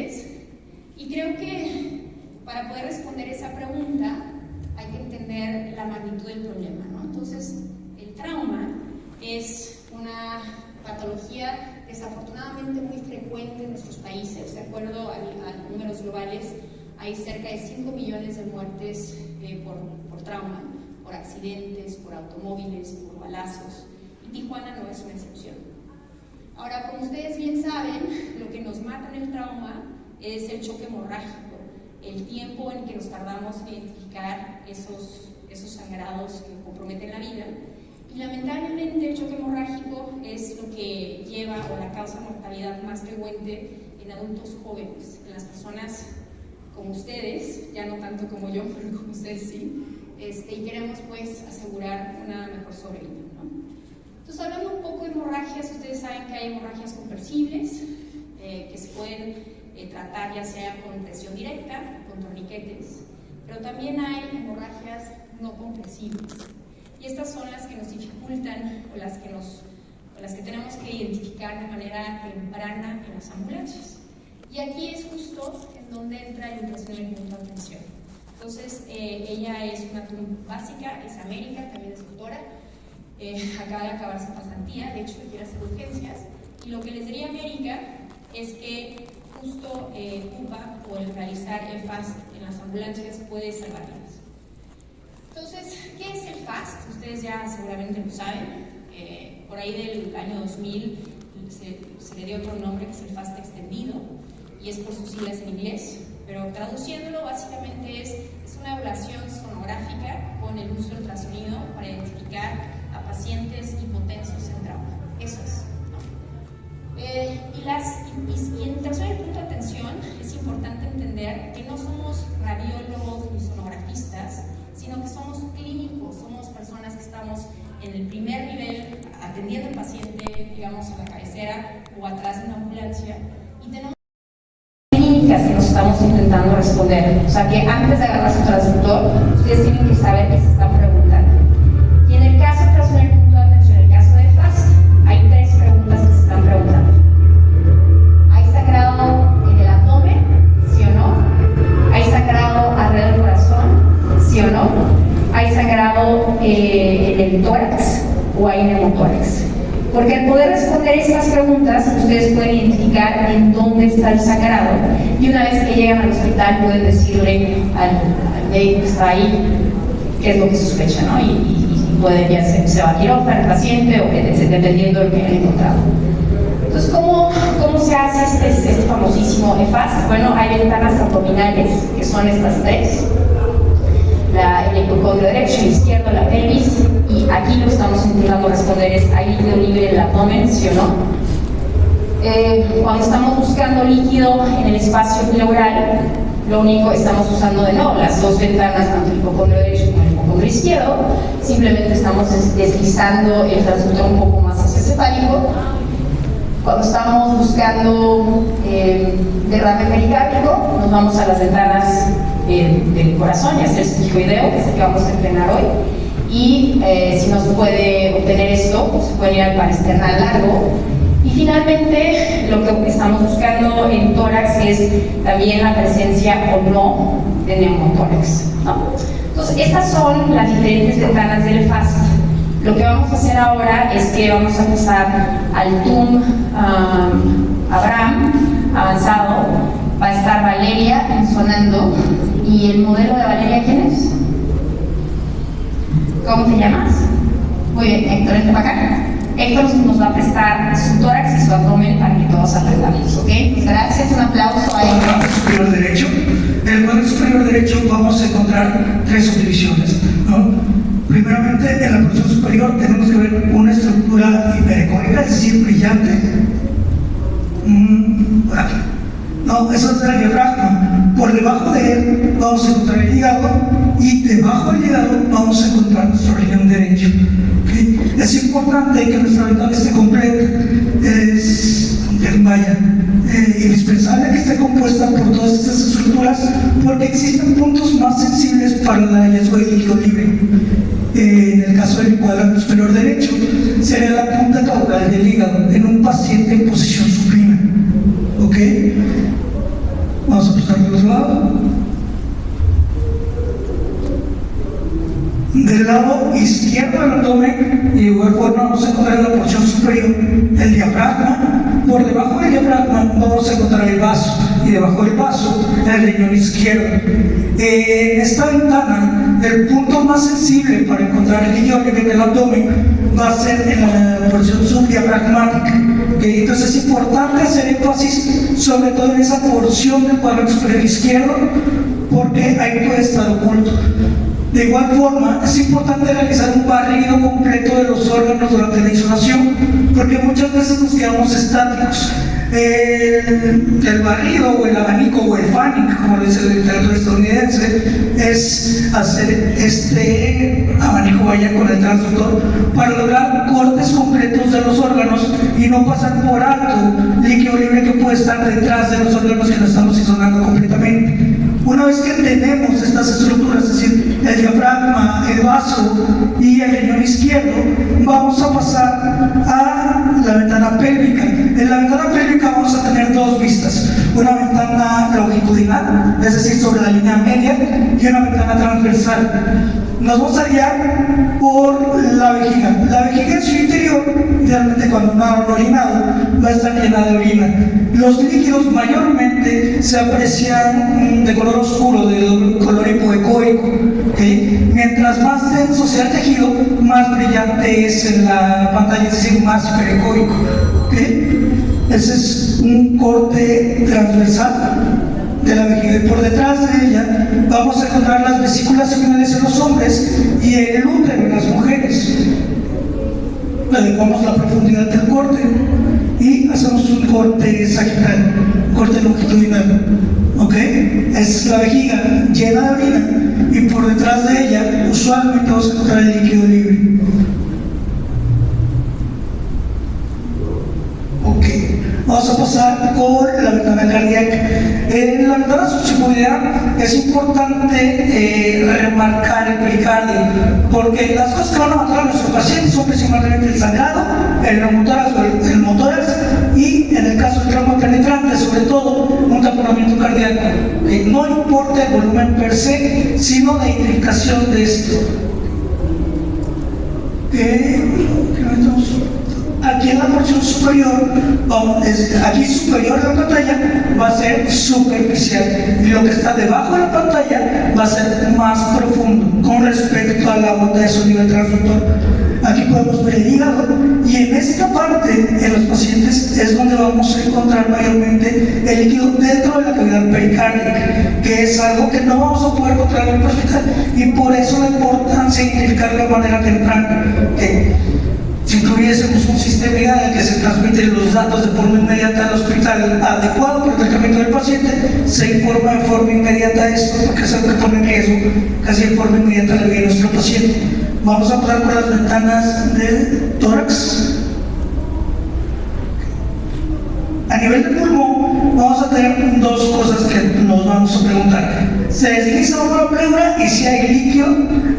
pacientes, y creo que para poder responder esa pregunta hay que entender la magnitud del problema, ¿no? Entonces, el trauma es una patología desafortunadamente muy frecuente en nuestros países. De acuerdo a números globales, hay cerca de 5 millones de muertes por trauma, por accidentes, por automóviles, por balazos, y Tijuana no es una excepción. Ahora, como ustedes bien saben, lo que nos mata en el trauma es el choque hemorrágico, el tiempo en que nos tardamos en identificar esos sangrados que comprometen la vida. Y lamentablemente el choque hemorrágico es lo que lleva o la causa de mortalidad más frecuente en adultos jóvenes, en las personas como ustedes, ya no tanto como yo, pero como ustedes sí, y queremos pues asegurar una mejor sobrevida, ¿no? Entonces, hablando un poco de hemorragias, ustedes saben que hay hemorragias compresibles, que se pueden tratar ya sea con presión directa, con torniquetes, pero también hay hemorragias no compresibles. Y estas son las que nos dificultan o las que tenemos que identificar de manera temprana en las ambulancias. Y aquí es justo en donde entra el ultrasonido de punto de tensión. Entonces, ella es una TUM básica, es América, también es doctora, acaba de acabar su pasantía, de hecho quiere hacer urgencias, y lo que les diría América es que justo UPA o el realizar el FAST en las ambulancias puede salvar vidas. Entonces, ¿qué es el FAST? Ustedes ya seguramente lo saben. Por ahí del año 2000 se le dio otro nombre, que es el FAST extendido, y es por sus siglas en inglés, pero traduciéndolo básicamente es una evaluación sonográfica con el uso del ultrasonido para identificar a pacientes hipotensos en trauma. Eso es, ¿no? Y en ultrasonido de punto de tensión es importante entender que no somos radiólogos ni sonografistas, sino que somos clínicos, somos personas que estamos en el primer nivel atendiendo al paciente, digamos, a la cabecera o atrás de una ambulancia, y tenemos clínicas que nos estamos intentando responder. O sea que antes de agarrar su transductor, ustedes tienen que saber qué se están preguntando. Y en el caso de ultrasonido de punto de tensión, en el caso de FAST, hay 3 preguntas que se están preguntando. ¿Hay sangrado en el abdomen? ¿Sí o no? ¿Hay sangrado alrededor del corazón? ¿Sí o no? ¿Hay sangrado en el tórax o hay neumotórax? Porque al poder responder estas preguntas, ustedes pueden identificar en dónde está el sangrado, y una vez que llegan al hospital pueden decirle al médico que está ahí qué es lo que sospecha, ¿no? Y pueden ya se va a quirófano el paciente o dependiendo de lo que hayan encontrado. Entonces, ¿cómo se hace este famosísimo FAST? Bueno, hay ventanas abdominales, que son estas 3. El hipocondrio derecho, el izquierdo, la pelvis, y aquí lo que estamos intentando responder es: ¿hay líquido libre en el abdomen, sí o no? Cuando estamos buscando líquido en el espacio pleural, lo único que estamos usando de nuevo las 2 ventanas, tanto el hipocondrio derecho como el hipocondrio izquierdo, simplemente estamos deslizando el transductor un poco más hacia cefálico. Cuando estamos buscando derrame pericárdico, nos vamos a las ventanas del corazón, ya sea el sigmoideo, que es el que vamos a entrenar hoy, y si no se puede obtener esto, pues se puede ir al parasternal largo. Y finalmente, lo que estamos buscando en tórax es también la presencia o no de neumotórax, ¿no? Entonces, estas son las diferentes ventanas del FAST. Lo que vamos a hacer ahora es que vamos a pasar al TUM Abraham avanzado. Va a estar Valeria sonando. ¿Y el modelo de Valeria quién es? ¿Cómo te llamas? Muy bien, Héctor, vente para acá. Héctor nos va a prestar su tórax y su abdomen para que todos aprendamos, ¿ok? Pues gracias, un aplauso a Héctor. Superior derecho. En el cuadro superior derecho vamos a encontrar 3 subdivisiones, ¿no? Primeramente, en la porción superior tenemos que ver una estructura hiperecónica, es decir, brillante. No, eso es el diafragma. Por debajo de él vamos a encontrar el hígado, y debajo del hígado vamos a encontrar nuestro riñón derecho. ¿Okay? Es importante que nuestra ventana esté completa. Es indispensable que esté compuesta por todas estas estructuras, porque existen puntos más sensibles para el hallazgo de líquido libre. En el caso del cuadrante superior derecho, sería la punta caudal del hígado en un paciente en posición supina. ¿Ok? Vamos a buscar del otro lado. Del lado izquierdo del abdomen, y de igual forma vamos a encontrar en la porción superior el diafragma. Por debajo del diafragma vamos a encontrar el vaso, y debajo del vaso el riñón izquierdo. En esta ventana, el punto más sensible para encontrar el riñón en el abdomen va a ser en la porción subdiafragmática. Entonces es importante hacer énfasis sobre todo en esa porción del cuadrante superior izquierdo, porque ahí puede estar oculto. De igual forma, es importante realizar un barrido completo de los órganos durante la insolación, porque muchas veces nos quedamos estáticos. El barrido o el abanico o el fanning, como lo dice el literatura estadounidense, es hacer este abanico vaya con el transductor para lograr cortes completos de los órganos y no pasar por alto líquido libre que puede estar detrás de los órganos que no estamos isolando completamente. Una vez que tenemos estas estructuras, es decir, el diafragma, el vaso y el riñón izquierdo, vamos a pasar a la ventana pélvica. En la ventana pélvica vamos a tener dos vistas: una ventana longitudinal, es decir, sobre la línea media, y una ventana transversal. Nos vamos a guiar por la vejiga. La vejiga en su interior, realmente cuando no han orinado, va a estar llena de orina. Los líquidos mayormente se aprecian de color oscuro, de color hipoecoico, ¿okay? Mientras más denso sea el tejido, más brillante es en la pantalla, es decir, más hiperecoico, ¿okay? Ese es un corte transversal de la vejiga, y por detrás de ella vamos a encontrar las vesículas seminales en los hombres y el útero en las mujeres. Le adecuamos la profundidad del corte y hacemos un corte sagital, un corte longitudinal, ¿ok? Es la vejiga llena de orina, y por detrás de ella usualmente vamos a encontrar el líquido libre. Ok, vamos a pasar con la ventana cardíaca. En la ventana subsicuidad es importante remarcar el pericardio, porque las cosas que van a matar a nuestros pacientes son principalmente el sangrado, el neumotórax y, en el caso del trauma penetrante, sobre todo un taponamiento cardíaco. No importa el volumen per se, sino la identificación de esto. Aquí en la porción superior, aquí superior de la pantalla, va a ser superficial, y lo que está debajo de la pantalla va a ser más profundo con respecto a la onda de sonido del transductor. Aquí podemos ver el hígado, y en esta parte, en los pacientes, es donde vamos a encontrar mayormente el líquido dentro de la cavidad pericárdica, que es algo que no vamos a poder controlar en el hospital, y por eso la importancia de identificarlo de manera temprana. Si tuviésemos un sistema en el que se transmiten los datos de forma inmediata al hospital adecuado para el tratamiento del paciente, se informa de forma inmediata esto, porque es algo que pone en riesgo casi de forma inmediata la vida de nuestro paciente. Vamos a pasar con las ventanas del tórax. A nivel del pulmón, vamos a tener dos cosas que nos vamos a preguntar: ¿se desliza o no la pleura? Y si hay líquido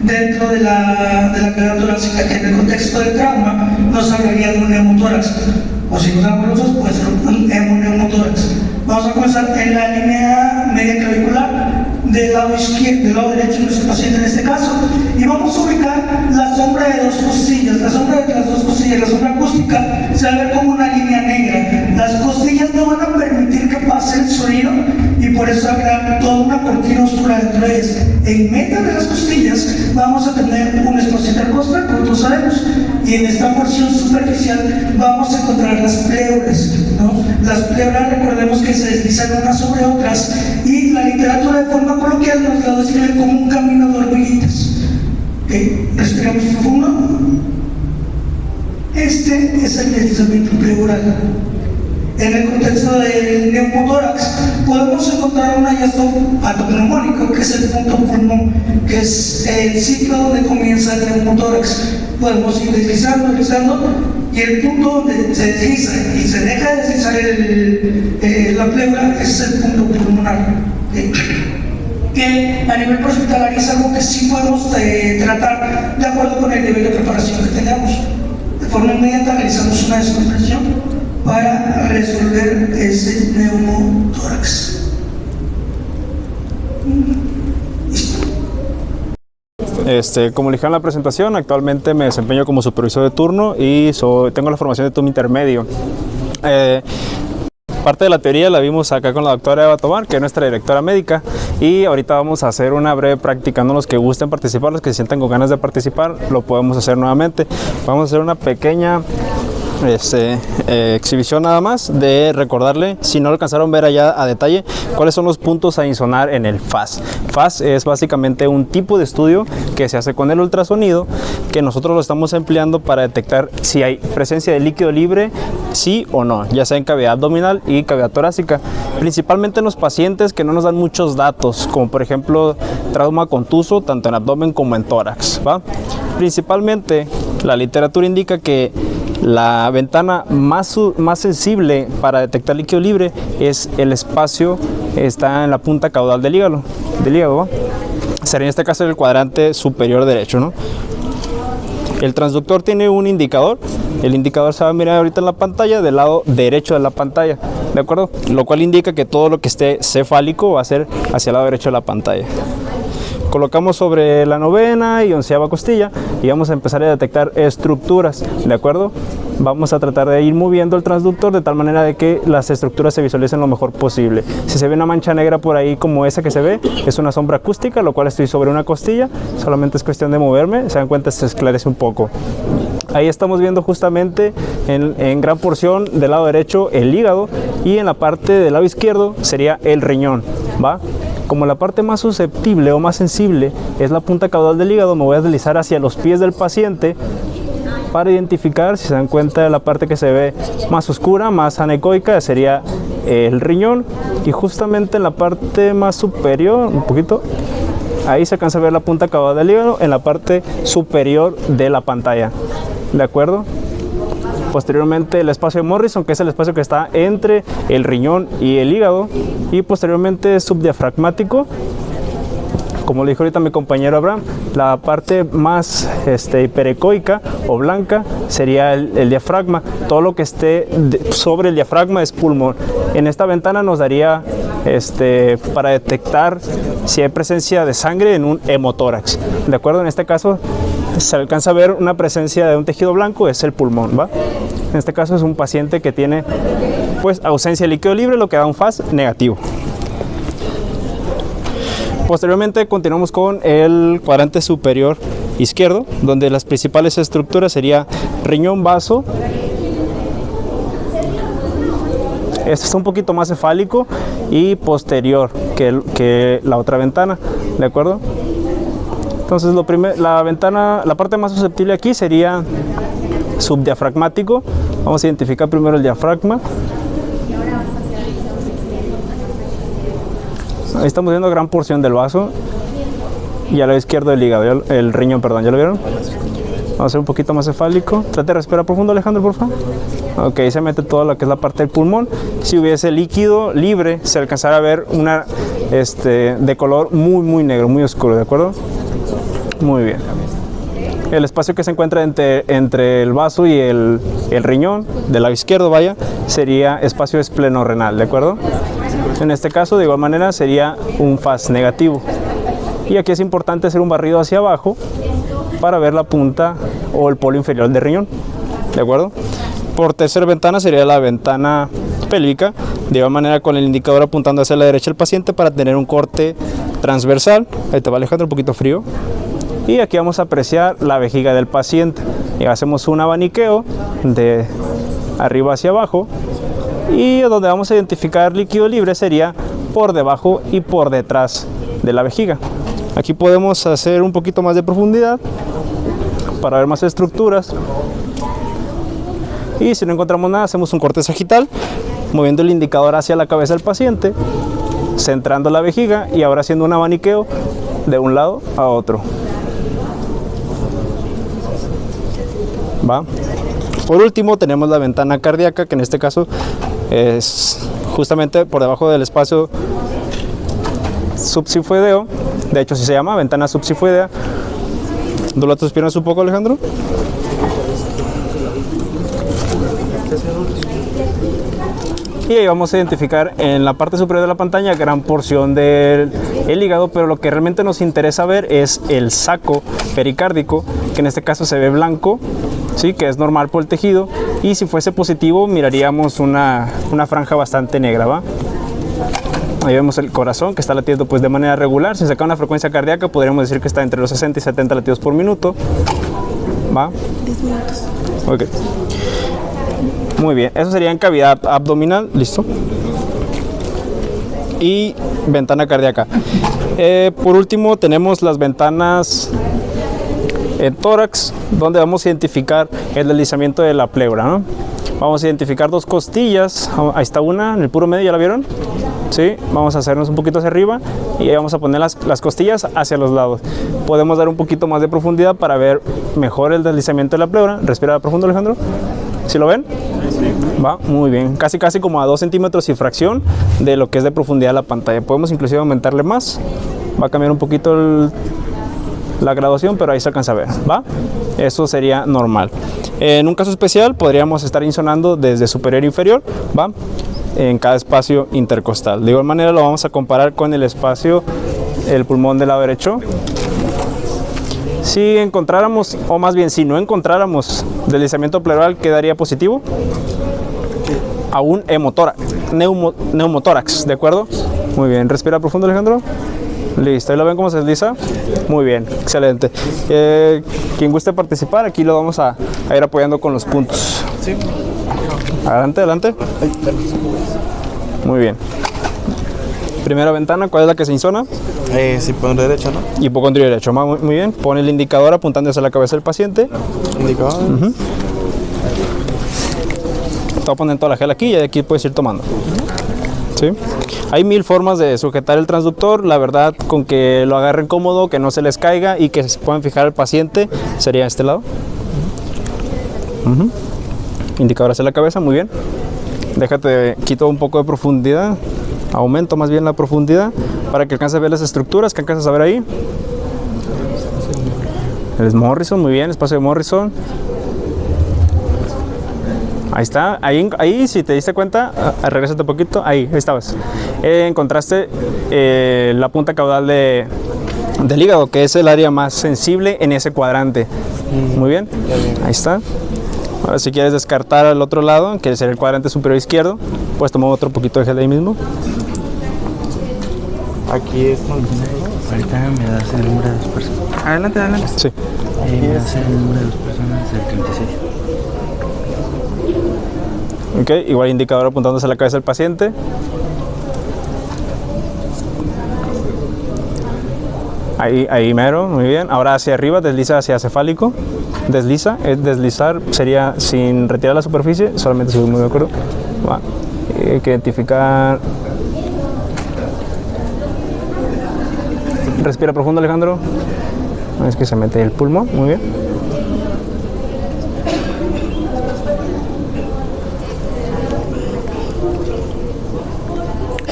dentro de la cavidad torácica, que en el contexto del trauma nos hablaría de un neumotórax, o si usamos los dos, puede ser un hemoneumotórax. Vamos a comenzar en la línea media clavicular del lado izquierdo, del lado derecho de nuestro paciente en este caso, y vamos a ubicar la sombra de dos costillas. La sombra de las dos costillas, la sombra acústica, se va a ver como una línea negra. Las costillas no van a permitir que pase el sonido, y por eso va a crear toda una cortina oscura dentro de ellas. En medio de las costillas vamos a tener un espacio intercostal, como todos sabemos, y en esta porción superficial vamos a encontrar las pleuras, ¿no? Las pleuras, recordemos que se deslizan unas sobre otras, y la literatura de forma coloquial nos la describe como un camino de hormiguitas. ¿Okay? Respiramos profundo. Este es el deslizamiento pleural. En el contexto del neumotórax podemos encontrar un hallazgo patopneumónico, que es el punto pulmón, que es el sitio donde comienza el neumotórax. Podemos ir deslizando, y el punto donde se desliza y se deja de deslizar la pleura es el punto pulmonar. Que a nivel hospitalario es algo que sí podemos tratar de acuerdo con el nivel de preparación que tengamos. De forma inmediata realizamos una descompresión para resolver ese neumotórax. Como le dije en la presentación, actualmente me desempeño como supervisor de turno y tengo la formación de turno intermedio. Parte de la teoría la vimos acá con la doctora Eva Tobar, que es nuestra directora médica, y ahorita vamos a hacer una breve práctica. Los que gusten participar, los que se sientan con ganas de participar, lo podemos hacer nuevamente. Vamos a hacer una pequeña exhibición nada más de recordarle, si no lo alcanzaron a ver allá a detalle, cuáles son los puntos a insonar en el FAS. FAS es básicamente un tipo de estudio que se hace con el ultrasonido, que nosotros lo estamos empleando para detectar si hay presencia de líquido libre, sí o no, ya sea en cavidad abdominal y cavidad torácica, principalmente en los pacientes que no nos dan muchos datos, como por ejemplo trauma contuso tanto en abdomen como en tórax, ¿va? Principalmente la literatura indica que la ventana más sensible para detectar líquido libre es el espacio, está en la punta caudal del hígado, ¿va? Sería en este caso el cuadrante superior derecho, ¿no? El transductor tiene un indicador. El indicador se va a mirar ahorita en la pantalla del lado derecho de la pantalla, ¿de acuerdo? Lo cual indica que todo lo que esté cefálico va a ser hacia el lado derecho de la pantalla. Colocamos sobre la 9ª y 11ª costilla y vamos a empezar a detectar estructuras, ¿de acuerdo? Vamos a tratar de ir moviendo el transductor de tal manera de que las estructuras se visualicen lo mejor posible. Si se ve una mancha negra por ahí como esa que se ve, es una sombra acústica, lo cual estoy sobre una costilla, solamente es cuestión de moverme, se dan cuenta, se esclarece un poco. Ahí estamos viendo justamente en gran porción del lado derecho el hígado y en la parte del lado izquierdo sería el riñón, ¿va? Como la parte más susceptible o más sensible es la punta caudal del hígado, me voy a deslizar hacia los pies del paciente para identificar, si se dan cuenta, de la parte que se ve más oscura, más anecoica, sería el riñón, y justamente en la parte más superior, un poquito, ahí se alcanza a ver la punta caudal del hígado en la parte superior de la pantalla, ¿de acuerdo? Posteriormente el espacio de Morrison, que es el espacio que está entre el riñón y el hígado, y posteriormente subdiafragmático, como le dijo ahorita mi compañero Abraham, la parte más hiperecoica o blanca sería el diafragma. Todo lo que esté sobre el diafragma es pulmón. En esta ventana nos daría para detectar si hay presencia de sangre en un hemotórax, ¿de acuerdo? En este caso se alcanza a ver una presencia de un tejido blanco, es el pulmón, ¿va? En este caso es un paciente que tiene pues ausencia de líquido libre, lo que da un FAS negativo. Posteriormente continuamos con el cuadrante superior izquierdo, donde las principales estructuras sería riñón, vaso. Este está un poquito más cefálico y posterior que la otra ventana, ¿de acuerdo? Entonces la parte más susceptible aquí sería subdiafragmático. Vamos a identificar primero el diafragma. Ahí estamos viendo gran porción del vaso y al lado izquierdo del hígado, el riñón, perdón, ¿ya lo vieron? Vamos a hacer un poquito más cefálico. Trate de respirar profundo, Alejandro, por favor. Ok, se mete todo lo que es la parte del pulmón. Si hubiese líquido libre, se alcanzará a ver una de color muy negro, muy oscuro, ¿de acuerdo? Muy bien. El espacio que se encuentra entre el vaso y el riñón, del lado izquierdo, vaya, sería espacio esplenorrenal, ¿de acuerdo? En este caso, de igual manera, sería un FAS negativo. Y aquí es importante hacer un barrido hacia abajo para ver la punta o el polo inferior del riñón, ¿de acuerdo? Por tercera ventana sería la ventana pélvica, de igual manera con el indicador apuntando hacia la derecha del paciente para tener un corte transversal. Ahí te va, Alejandro, un poquito frío. Y aquí vamos a apreciar la vejiga del paciente. Y hacemos un abaniqueo de arriba hacia abajo. Y donde vamos a identificar líquido libre sería por debajo y por detrás de la vejiga. Aquí podemos hacer un poquito más de profundidad para ver más estructuras. Y si no encontramos nada, hacemos un corte sagital, moviendo el indicador hacia la cabeza del paciente, centrando la vejiga y ahora haciendo un abaniqueo de un lado a otro. ¿Va? Por último tenemos la ventana cardíaca, que en este caso es justamente por debajo del espacio subsifoideo. De hecho, así se llama, ventana subsifoidea. Dobla tus piernas un poco, Alejandro. Y ahí vamos a identificar en la parte superior de la pantalla gran porción del el hígado, pero lo que realmente nos interesa ver es el saco pericárdico, que en este caso se ve blanco, ¿sí? Que es normal por el tejido, y si fuese positivo miraríamos una franja bastante negra, ¿va? Ahí vemos el corazón que está latiendo pues de manera regular. Si saca una frecuencia cardíaca podríamos decir que está entre los 60 y 70 latidos por minuto, ¿va? 10 minutos. Ok. Muy bien, eso sería en cavidad abdominal, listo. Y ventana cardíaca. Por último tenemos las ventanas en tórax, donde vamos a identificar el deslizamiento de la pleura, ¿no? Vamos a identificar dos costillas. Ahí está una en el puro medio, ¿ya la vieron? Sí, vamos a hacernos un poquito hacia arriba y ahí vamos a poner las costillas hacia los lados. Podemos dar un poquito más de profundidad para ver mejor el deslizamiento de la pleura. Respira profundo, Alejandro. ¿Sí lo ven? Va, muy bien. Casi como a 2 centímetros y fracción de lo que es de profundidad la pantalla. Podemos inclusive aumentarle más. Va a cambiar un poquito la graduación, pero ahí se alcanza a ver, ¿va? Eso sería normal. En un caso especial podríamos estar insonando desde superior a inferior, ¿va? En cada espacio intercostal. De igual manera lo vamos a comparar con el espacio, el pulmón del lado derecho. Si encontráramos, o más bien si no encontráramos deslizamiento pleural, ¿quedaría positivo? A un neumotórax, ¿de acuerdo? Muy bien, respira profundo, Alejandro. Listo, ¿ahí lo ven cómo se desliza? Muy bien, excelente. Quien guste participar, aquí lo vamos a ir apoyando con los puntos. Sí. Adelante, adelante. Muy bien. Primera ventana, ¿cuál es la que se insona? Hipocondrio derecho, ¿no? Hipocondrio derecho, muy bien. Pone el indicador apuntando hacia la cabeza del paciente. Indicador. Te voy a poner toda la gel aquí y aquí puedes ir tomando. ¿Sí? Hay 1000 formas de sujetar el transductor. La verdad, con que lo agarren cómodo, que no se les caiga y que se puedan fijar al paciente, sería este lado. Indicador hacia la cabeza, muy bien. Déjate, quito un poco de profundidad. Aumento más bien la profundidad para que alcances a ver las estructuras que alcanzas a ver ahí. El Morrison, muy bien, espacio de Morrison. Ahí está, ahí si te diste cuenta, regrésate un poquito, ahí estabas. Encontraste la punta caudal del hígado, que es el área más sensible en ese cuadrante. Muy bien, ahí está. Ahora si quieres descartar al otro lado, que sería el cuadrante superior izquierdo, pues toma otro poquito de gel ahí mismo. Aquí es con... Ahorita me das el número de las personas. Adelante. Sí. Me das el número de las personas del 36. Ok, igual indicador apuntándose a la cabeza del paciente. Ahí mero, muy bien. Ahora hacia arriba, desliza hacia cefálico. Desliza, deslizar sería sin retirar la superficie, solamente si muy de acuerdo. Va. Hay que identificar. Respira profundo, Alejandro. Es que se mete el pulmón, muy bien.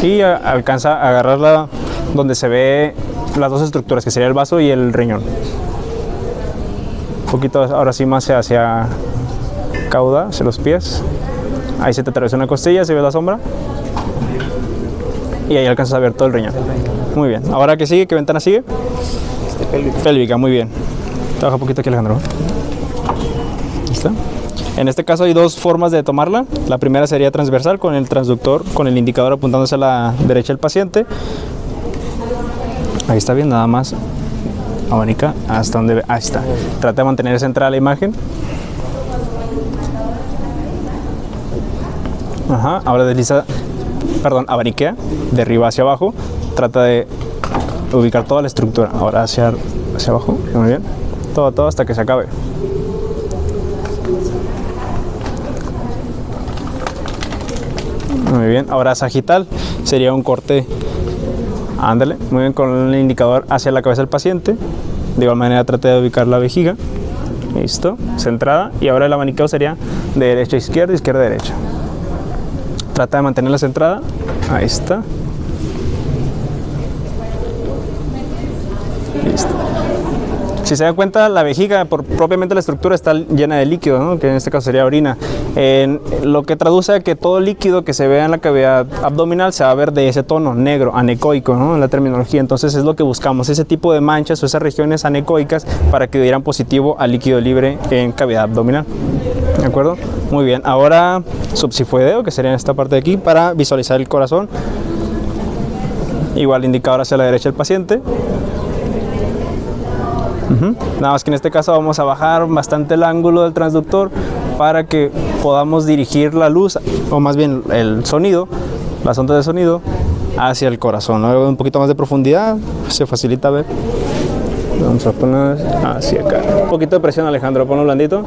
Y alcanza a agarrarla donde se ve las dos estructuras, que sería el vaso y el riñón. Un poquito ahora sí más hacia cauda, hacia los pies. Ahí se te atraviesa una costilla, se ve la sombra. Y ahí alcanzas a ver todo el riñón. Muy bien. Ahora, ¿qué sigue? ¿Qué ventana sigue? Pélvica, muy bien. Trabaja un poquito aquí, Alejandro. ¿Listo? En este caso hay dos formas de tomarla. La primera sería transversal, con el transductor, con el indicador apuntándose a la derecha del paciente. Ahí está bien, nada más. Abanica hasta donde... Ahí está. Trata de mantener centrada la imagen. Ajá, ahora desliza... Perdón, abaniquea de arriba hacia abajo. Trata de ubicar toda la estructura. Ahora hacia abajo. Muy bien. Todo hasta que se acabe. Muy bien. Ahora sagital sería un corte. Ándale. Muy bien, con el indicador hacia la cabeza del paciente. De igual manera trate de ubicar la vejiga. Listo. Centrada. Y ahora el abaniqueo sería de derecha a izquierda, izquierda a derecha. Trata de mantenerla centrada. Ahí está. Listo. Si se dan cuenta, la vejiga, por propiamente la estructura, está llena de líquido, ¿no? Que en este caso sería orina. Lo que traduce a que todo líquido que se vea en la cavidad abdominal se va a ver de ese tono, negro, anecoico, ¿no? En la terminología. Entonces es lo que buscamos, ese tipo de manchas o esas regiones anecoicas para que dieran positivo al líquido libre en cavidad abdominal. ¿De acuerdo? Muy bien. Ahora subsifoideo, que sería en esta parte de aquí, para visualizar el corazón. Igual indicador hacia la derecha del paciente. Nada más que en este caso vamos a bajar bastante el ángulo del transductor para que podamos dirigir la luz, o más bien el sonido, las ondas de sonido, hacia el corazón, ¿no? Un poquito más de profundidad, se facilita ver. Vamos a poner hacia acá. Un poquito de presión, Alejandro, ponlo blandito.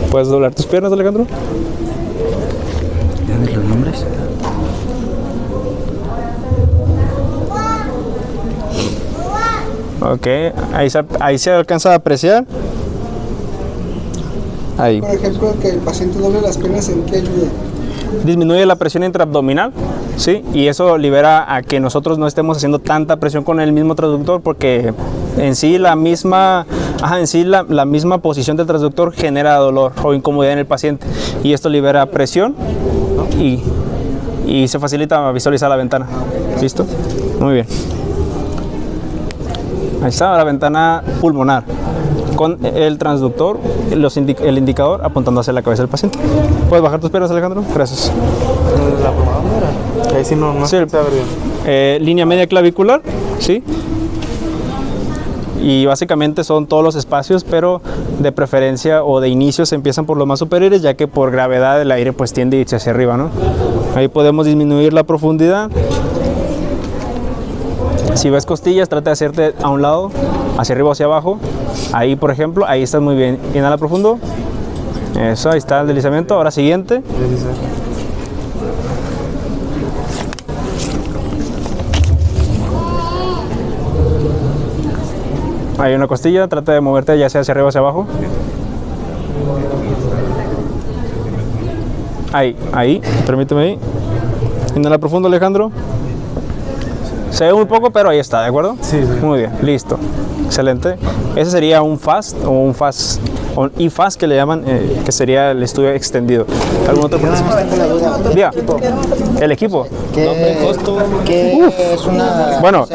¿Puedes doblar tus piernas, Alejandro? ¿Tienes los nombres? Ok, ahí se alcanza a apreciar. Ahí. Por ejemplo, que el paciente doble las piernas, ¿en qué ayuda? Disminuye la presión intraabdominal, ¿sí? Y eso libera a que nosotros no estemos haciendo tanta presión con el mismo transductor, porque en sí la misma posición del transductor genera dolor o incomodidad en el paciente, y esto libera presión y se facilita visualizar la ventana. ¿Listo? Muy bien. Ahí está la ventana pulmonar con el transductor, el indicador apuntando hacia la cabeza del paciente. ¿Puedes bajar tus piernas, Alejandro? Gracias. La pomada, ahí sí no Sí, se va a ver bien. línea media clavicular, ¿sí? Y básicamente son todos los espacios, pero de preferencia o de inicio se empiezan por los más superiores, ya que por gravedad el aire pues tiende a irse hacia arriba, ¿no? Ahí podemos disminuir la profundidad. Si ves costillas, trata de hacerte a un lado, hacia arriba o hacia abajo. Ahí, por ejemplo, ahí estás muy bien. Inhala profundo. Eso, ahí está el deslizamiento. Ahora siguiente. Hay una costilla, trata de moverte ya sea hacia arriba o hacia abajo. Ahí, permíteme ahí. Inhala profundo, Alejandro. Se ve muy poco, pero ahí está, ¿de acuerdo? Sí, sí. Muy bien, listo. Excelente. Ese sería un FAST o un IFAST que le llaman, que sería el estudio extendido. ¿Algún otro participante? Diga. El equipo. ¿Qué es una...? Bueno,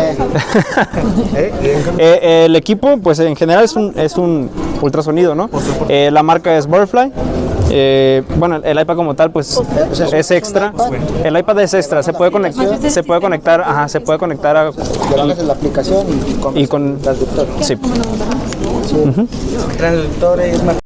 el equipo, pues en general es un ultrasonido, ¿no? La marca es Butterfly. Bueno, el iPad como tal, pues es extra. El iPad es extra, se puede conectar a Le bajas en la aplicación y con y con transductor. sí. Transductor es más